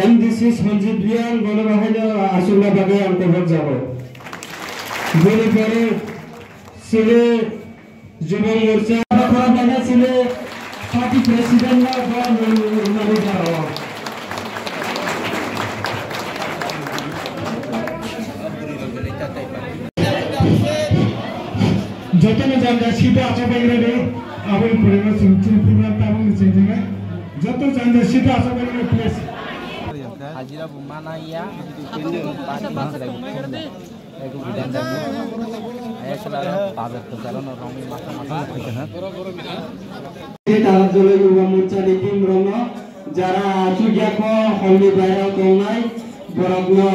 MDC Sanjeev Liang গণবাহিনী আসলে ভাগে অন্তর্ভুক্ত যাবে বলে পরে ছেলে যুব মোর্চা কথা বলা ছিল পার্টি প্রেসিডেন্ট না মানে যাওয়া যতনে জায়গা সিটা আছে বাইরে আবার পরিবার চিন্তা তাবং চিন্তা যত জায়গা সিটা আছে বাইরে place Hajira mana ya itu pasti masuk lagi itu bidan jamu ayah saudara bazar kejalan orang ini masa-masa kerjaan kita dulu juga mencari tim Romo jara juga kok holly bayar kongai borokno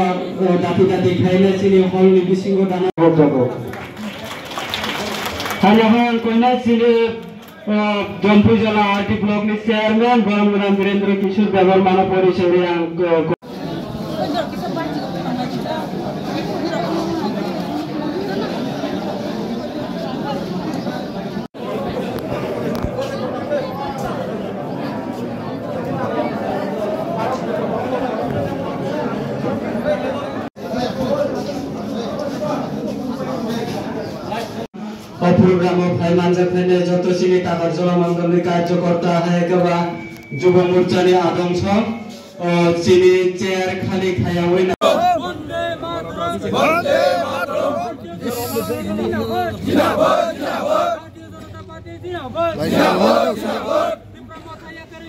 dati khaile sini holly bisingo dana bobo hanya hal koina sini Jampu Jala RT Block ni Chairman Baramura Virendra Kishore Devar Mana Parishad yang program of Haimanza Khane joto sini takar jola mandalni কার্যকর্তা হায়কবা যুব মোর্চা নি আদংশ sini chair khali khaya hoina বন্দে মাতরম বন্দে মাতরম জিন্দাবাদ জিন্দাবাদ ভারতীয় জনতা party জিন্দাবাদ জিন্দাবাদ জিন্দাবাদ তিপ্রামাথায়া করে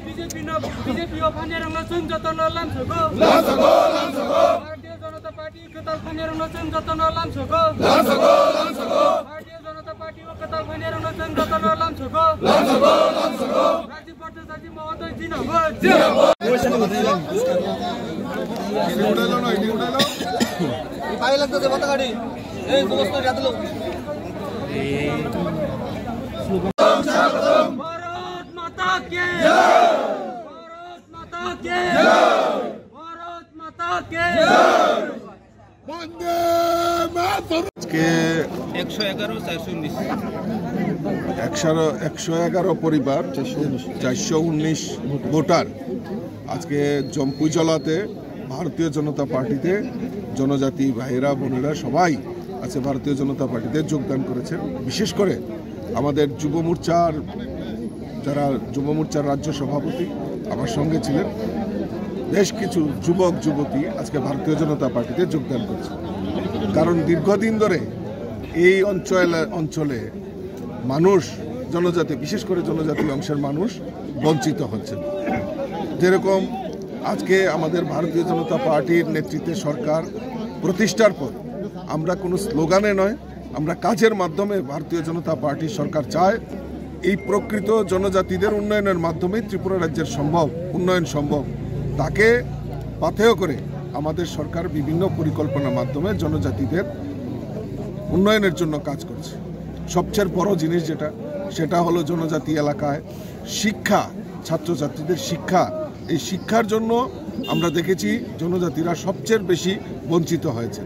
বিজেপি অফানের লচন যতন লামসগো লামসগো লামসগো ভারতীয় জনতা পার্টি কতাল ফানের লচন যতন লামসগো লামসগো লামসগো ভারতীয় জনতা পার্টি কতাল ফানের লচন যতন লামসগো লামসগো লামসগো রাজি পড়তে সাজি মহোদয় জিন্দাবাদ জিন্দাবাদ উড়ালো না ইনি উড়ালো পাই লাগতো যে পতাকা গাড়ি এই সমস্ত গাদলো এই স্লোগান की भारत माता की भारत माता की আজকে 111 পরিবার 419 ভোটার আজকে জম্পুজলাতে ভারতীয় জনতা পার্টিতে জনজাতি ভাইয়েরা বোনেরা সবাই আজকে ভারতীয় জনতা পার্টিতে যোগদান করেছেন। বিশেষ করে আমাদের যুব মোর্চার রাজ্য সভাপতি আমার সঙ্গে ছিলেন, বেশ কিছু যুবক যুবতী আজকে ভারতীয় জনতা পার্টিতে যোগদান করছে। কারণ দীর্ঘদিন ধরে এই অঞ্চলে মানুষ জনজাতি বিশেষ করে জনজাতি অংশের মানুষ বঞ্চিত হচ্ছেন। যেরকম আজকে আমাদের ভারতীয় জনতা পার্টির নেতৃত্বে সরকার প্রতিষ্ঠার পর আমরা কোনো স্লোগানে নয়, আমরা কাজের মাধ্যমে ভারতীয় জনতা পার্টির সরকার চায় এই প্রকৃত জনজাতিদের উন্নয়নের মাধ্যমে ত্রিপুরা রাজ্যের উন্নয়ন সম্ভব। তাকে পাথেয় করে আমাদের সরকার বিভিন্ন পরিকল্পনার মাধ্যমে জনজাতিদের উন্নয়নের জন্য কাজ করছে। সবচেয়ে বড় জিনিস সেটা হলো জনজাতি এলাকায় শিক্ষা, ছাত্রছাত্রীদের শিক্ষা। এই শিক্ষার জন্য আমরা দেখেছি জনজাতিরা সবচেয়ে বেশি বঞ্চিত হয়েছে।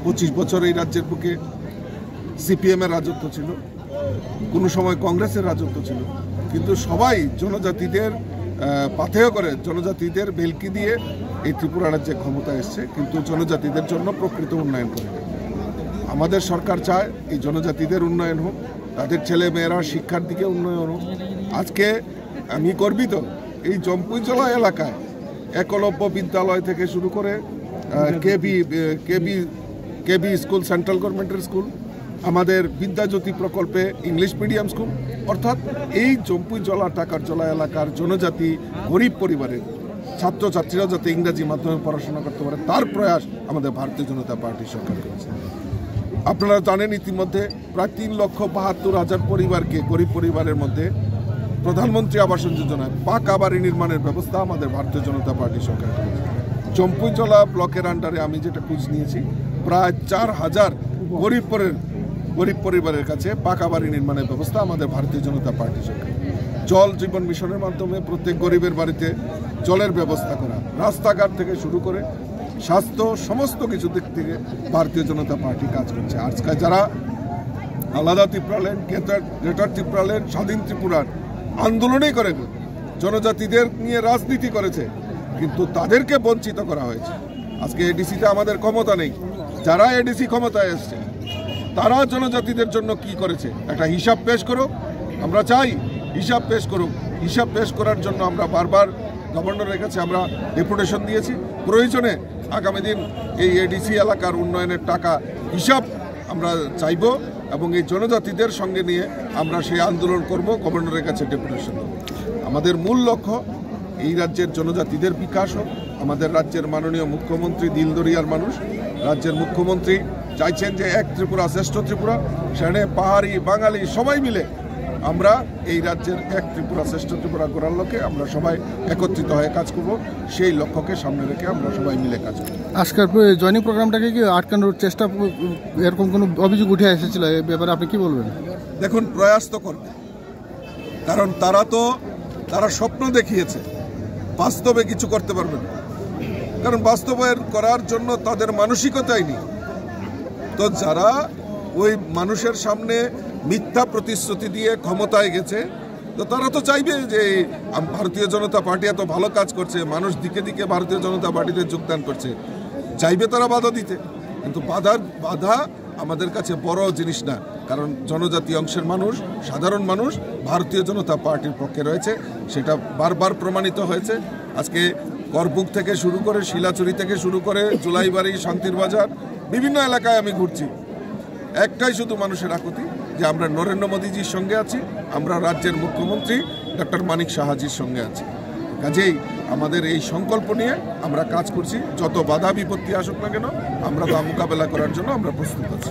25 বছর এই রাজ্যের বুকে সিপিএমের রাজত্ব ছিল, কোনো সময় কংগ্রেসের রাজত্ব ছিল, কিন্তু সবাই জনজাতিদের পাথেয় করে জনজাতিদের বেলকি দিয়ে এই ত্রিপুরা রাজ্যে ক্ষমতা এসছে, কিন্তু জনজাতিদের জন্য প্রকৃত উন্নয়ন করে। আমাদের সরকার চায় এই জনজাতিদের উন্নয়ন হোক, তাদের ছেলে মেয়েরা শিক্ষার দিকে উন্নয়ন হোক। আজকে আমি গর্বিত এই জম্পুজলা এলাকায় একলব্য বিদ্যালয় থেকে শুরু করে কেবি স্কুল, সেন্ট্রাল গভর্নমেন্টের স্কুল, আমাদের বিদ্যাজ্যোতি প্রকল্পে ইংলিশ মিডিয়াম স্কুল, অর্থাৎ এই জম্পুজলা টাকারজলা এলাকার জনজাতি গরিব পরিবারের ছাত্রছাত্রীরা যাতে ইংরাজি মাধ্যমে পড়াশোনা করতে পারে তার প্রয়াস আমাদের ভারতীয় জনতা পার্টি সরকার করেছে। আপনারা জানেন ইতিমধ্যে প্রায় 3,72,000 পরিবারকে, গরিব পরিবারের মধ্যে প্রধানমন্ত্রী আবাস যোজনায় পাকা বাড়ি নির্মাণের ব্যবস্থা আমাদের ভারতীয় জনতা পার্টি সরকার করেছে। জম্পুজলা ব্লকের আন্ডারে আমি যেটা খোঁজ নিয়েছি, প্রায় 4,000 গরিব পরিবারের কাছে পাকা বাড়ি নির্মাণের ব্যবস্থা আমাদের ভারতীয় জনতা পার্টি সরকার। জল জীবন মিশনের মাধ্যমে প্রত্যেক গরিবের বাড়িতে জলের ব্যবস্থা করা, রাস্তাঘাট থেকে শুরু করে স্বাস্থ্য, সমস্ত কিছু দিক থেকে ভারতীয় জনতা পার্টি কাজ করছে। আজকে যারা আলাদা ত্রিপুরাল্যান্ড, গ্রেটার ত্রিপুরাল্যান্ড, স্বাধীন ত্রিপুরার আন্দোলনই করে জনজাতিদের নিয়ে রাজনীতি করেছে, কিন্তু তাদেরকে বঞ্চিত করা হয়েছে। আজকে এডিসিতে আমাদের ক্ষমতা নেই, যারা এডিসি ক্ষমতায় এসছে তারা জনজাতিদের জন্য কি করেছে একটা হিসাব পেশ করুক। আমরা চাই হিসাব পেশ করুক। হিসাব পেশ করার জন্য আমরা বারবার গভর্নরের কাছে আমরা ডেপুটেশন দিয়েছি। প্রয়োজনে আগামী দিন এই এডিসি এলাকার উন্নয়নের টাকা হিসাব আমরা চাইব এবং এই জনজাতিদের সঙ্গে নিয়ে আমরা সেই আন্দোলন করব, গভর্নরের কাছে ডেপুটেশন দেব। আমাদের মূল লক্ষ্য এই রাজ্যের জনজাতিদের বিকাশ হোক। আমাদের রাজ্যের মাননীয় মুখ্যমন্ত্রী দিলদরিয়ার মানুষ, রাজ্যের মুখ্যমন্ত্রী চাইছেন যে এক ত্রিপুরা শ্রেষ্ঠ ত্রিপুরা, সেখানে পাহাড়ি বাঙালি সবাই মিলে আমরা এই রাজ্যের এক ত্রিপুরা শ্রেষ্ঠ ত্রিপুরা করার লক্ষ্যে আমরা সবাই একত্রিত হয়ে কাজ করব। সেই লক্ষ্যকে সামনে রেখে আমরা সবাই মিলে কাজ করব। আজকের জয়নিং প্রোগ্রামটাকে কি আটকানোর চেষ্টা, এরকম কোনো অভিযোগ উঠে এসেছিল, এই ব্যাপারে আপনি কি বলবেন? দেখুন, প্রয়াস তো করবে, কারণ তারা স্বপ্ন দেখিয়েছে, বাস্তবে কিছু করতে পারবে না, কারণ বাস্তবায়ন করার জন্য তাদের মানসিকতাই নেই। তো যারা ওই মানুষের সামনে মিথ্যা প্রতিশ্রুতি দিয়ে ক্ষমতায় গেছে, তো তারা তো চাইবে যে ভারতীয় জনতা পার্টি এত ভালো কাজ করছে, মানুষ দিকে দিকে ভারতীয় জনতা পার্টিতে যোগদান করছে, চাইবে তারা বাধা দিতে। কিন্তু বাধা আমাদের কাছে বড় জিনিস না, কারণ জনজাতি অংশের মানুষ, সাধারণ মানুষ ভারতীয় জনতা পার্টির পক্ষে রয়েছে, সেটা বারবার প্রমাণিত হয়েছে। আজকে করবুক থেকে শুরু করে, শিলাচুরি থেকে শুরু করে, জুলাইবাড়ি, শান্তির বাজার, বিভিন্ন এলাকায় আমি ঘুরছি। একটাই শুধু মানুষের আকুতি যে আমরা নরেন্দ্র মোদীজির সঙ্গে আছি, আমরা রাজ্যের মুখ্যমন্ত্রী ডক্টর মানিক সাহাজির সঙ্গে আছি। কাজেই আমাদের এই সংকল্প নিয়ে আমরা কাজ করছি, যত বাধা বিপত্তি আসুক না কেন আমরা তা মোকাবেলা করার জন্য আমরা প্রস্তুত আছি।